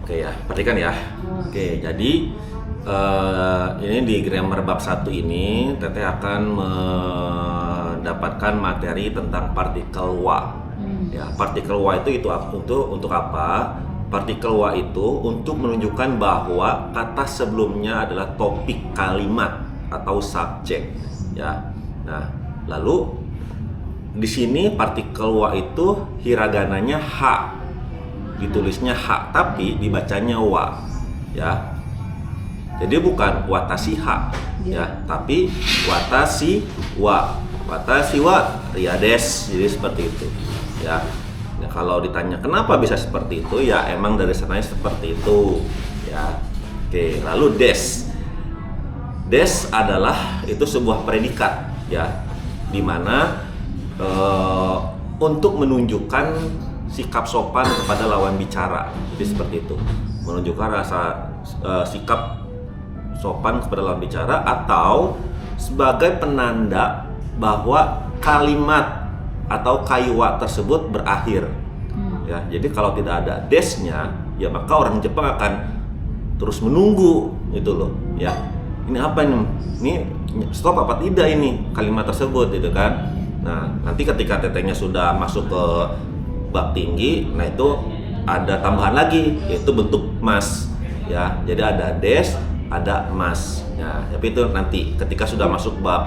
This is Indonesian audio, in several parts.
Oke ya, perhatikan ya. Oke, jadi ini di grammar bab 1 ini Teteh akan mendapatkan materi tentang partikel wa. Ya, partikel wa untuk apa? Partikel wa itu untuk menunjukkan bahwa kata sebelumnya adalah topik kalimat atau subjek. Ya. Nah, lalu di sini partikel wa itu hiragananya ha. Ditulisnya ha tapi dibacanya wa, ya. Jadi bukan watashi ha, ya, tapi watashi wa. Watashi wa riades. Jadi seperti itu, ya. Nah, kalau ditanya kenapa bisa seperti itu, ya emang dari sananya seperti itu, ya. Oke, lalu des. Des adalah itu sebuah predikat, ya, dimana untuk menunjukkan sikap sopan kepada lawan bicara. Jadi seperti itu, menunjukkan rasa sikap sopan kepada lawan bicara atau sebagai penanda bahwa kalimat atau kaiwa tersebut berakhir. Ya, jadi kalau tidak ada desnya, ya maka orang Jepang akan terus menunggu itu loh, ya. Ini apa ini? Ini stop apa tidak ini kalimat tersebut, gitu kan? Nah, nanti ketika tetenya sudah masuk ke bab tinggi, nah itu ada tambahan lagi yaitu bentuk mas, ya. Jadi ada des, ada mas. Ya, tapi itu nanti ketika sudah masuk bab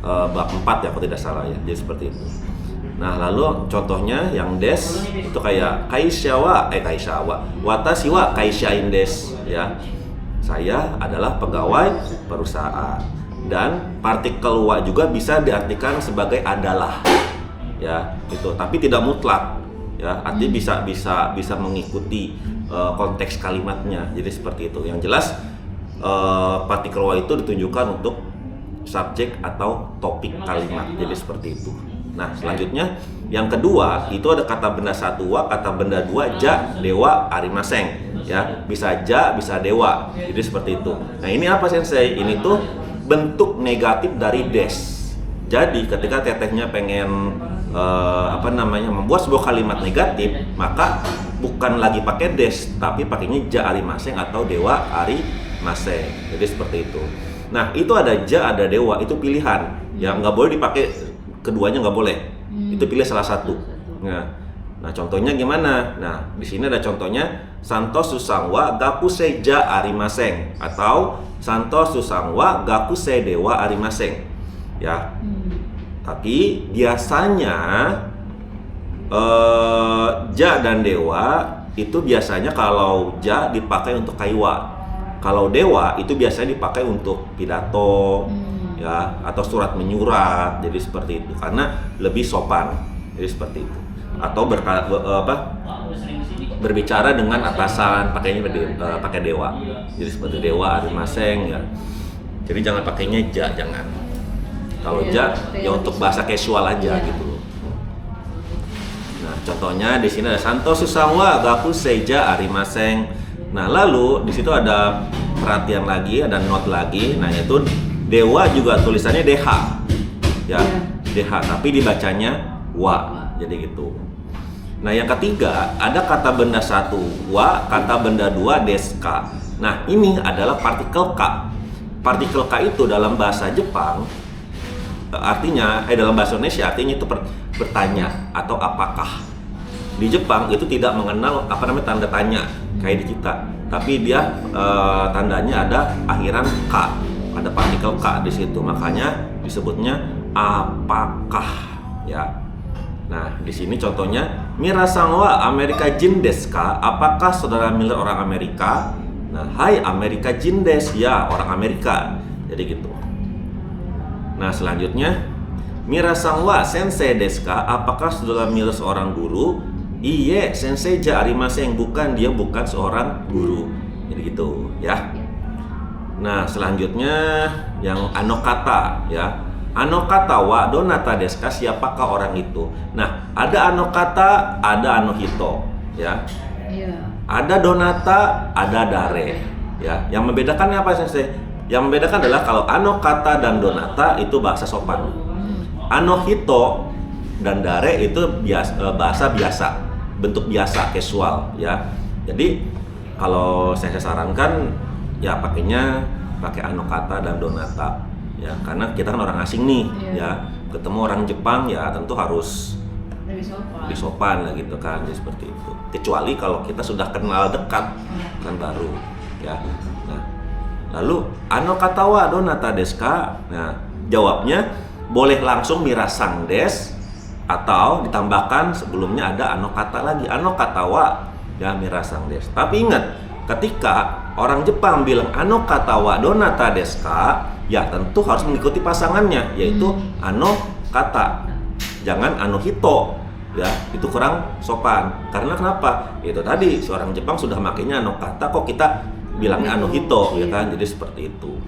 4 ya kalau tidak salah, ya. Jadi seperti itu. Nah, lalu contohnya yang des itu kayak kaishawa watashi wa kaishain des, ya. Saya adalah pegawai perusahaan. Dan partikel wa juga bisa diartikan sebagai adalah, ya, itu, tapi tidak mutlak, ya. Artinya bisa mengikuti konteks kalimatnya. Jadi seperti itu. Yang jelas partikel wa itu ditunjukkan untuk subjek atau topik kalimat. Jadi seperti itu. Nah, selanjutnya yang kedua itu ada kata benda satu wa, kata benda dua ja, dewa, arimaseng, ya. Bisa ja, bisa dewa. Jadi seperti itu. Nah, ini apa sensei? Ini tuh bentuk negatif dari des. Jadi ketika tetehnya pengen membuat sebuah kalimat negatif, maka bukan lagi pakai des, tapi pakainya ja arimaseng atau dewa arimaseng. Jadi seperti itu. Nah, itu ada ja, ada dewa, itu pilihan. Ya, nggak boleh dipakai keduanya, nggak boleh. Itu pilih salah satu. Nah, contohnya gimana? Nah, di sini ada contohnya Santo Susangwa Gakusei ja arimaseng atau Santo Susangwa Gakusei dewa arimaseng. Ya. Tapi biasanya ja dan dewa itu biasanya kalau ja dipakai untuk kaiwa. Kalau dewa itu biasanya dipakai untuk pidato, ya, atau surat menyurat. Jadi seperti itu karena lebih sopan. Jadi seperti itu. Atau berbicara dengan atasan pakainya pakai dewa. Jadi seperti dewa arimaseng, ya. Jadi jangan pakainya ja, jangan. Kalau ja ya untuk bahasa casual aja gitu loh. Nah, contohnya di sini ada Santo Susangwa Gakusei ja arimaseng. Nah, lalu di situ ada perhatian lagi, ada note lagi. Nah, itu dewa juga tulisannya DH. Ya, DH tapi dibacanya wa. Jadi gitu. Nah, yang ketiga ada kata benda satu wa, kata benda dua deska. Nah, ini adalah partikel ka. Partikel ka itu dalam bahasa Jepang artinya dalam bahasa Indonesia artinya itu bertanya atau apakah. Di Jepang itu tidak mengenal tanda tanya kayak di kita, tapi dia tandanya ada akhiran ka, ada partikel ka di situ, makanya disebutnya apakah, ya. Nah, di sini contohnya Mirasan wa Amerika Jin desu ka? Apakah saudara Miller orang Amerika? Nah, hai Amerika Jin desu, ya, orang Amerika. Jadi gitu. Nah, selanjutnya Mirasan wa sensei desu ka? Apakah saudara Miller seorang guru? Iye, sensei ja arimaseng, bukan, dia bukan seorang guru. Jadi gitu, ya. Nah, selanjutnya yang anokata, ya. Anokata wa donata desu ka? Siapakah orang itu? Nah, ada anokata, ada anohito, ya. Iya. Ada donata, ada dare, ya. Yang membedakannya apa, sensei? Yang membedakan adalah kalau anokata dan donata itu bahasa sopan. Anohito dan dare itu bahasa biasa, bentuk biasa, casual, ya. Jadi kalau saya sarankan ya pakainya pakai Anokata dan Donata ya, karena kita kan orang asing nih ya, ketemu orang Jepang ya tentu harus lebih sopan lah gitu kan, jadi seperti itu. Kecuali kalau kita sudah kenal dekat kan baru ya. Nah, lalu Anokata wa Donata desu ka? Nah, jawabnya boleh langsung Mirasang des atau ditambahkan sebelumnya ada Anokata lagi, Anokata wa ya Mirasang des. Tapi ingat, ketika orang Jepang bilang Anokata wa Donata desu ka, ya tentu harus mengikuti pasangannya, yaitu Anokata, jangan Anohito ya, itu kurang sopan. Karena kenapa? Itu tadi seorang Jepang sudah makainya Anokata, kok kita bilangnya Anohito ya kan, jadi seperti itu.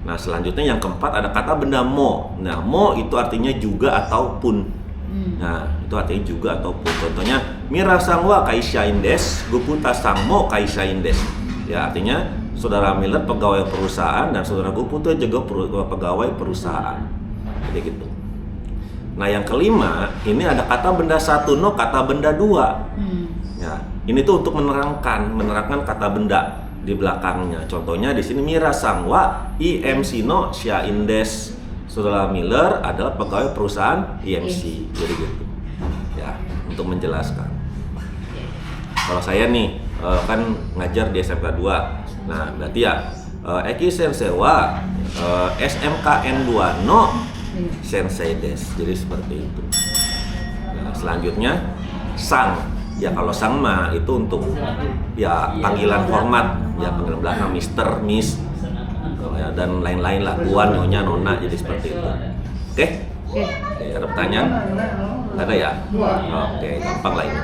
Nah, selanjutnya yang keempat ada kata benda mo. Nah, mo itu artinya juga ataupun. Nah, itu artinya juga ataupun. Contohnya Mirasang wa kaishain desu, Guputa sang mo kaishain desu. Ya, artinya saudara Miller pegawai perusahaan dan saudara Guputa juga pegawai perusahaan. Jadi gitu. Nah, yang kelima ini ada kata benda satu no kata benda dua. Ya, ini tuh untuk menerangkan kata benda di belakangnya. Contohnya di sini Mirasang wa IMC no shain desu. Saudara Miller adalah pegawai perusahaan IMC. Jadi gitu. Ya, untuk menjelaskan. Kalau saya nih kan ngajar di SMK 2. Nah, berarti ya Eki Sensei wa SMKN 2 no Sensei desu. Jadi seperti itu. Nah, selanjutnya sang. Ya kalau sang mah itu untuk ya panggilan hormat, ya panggilan belakang Mister, Miss, ya, dan lain-lain lah, tuan, nyonya, nona, jadi seperti itu. Oke? Ada pertanyaan? Ada ya? Oke, gampang lah ini.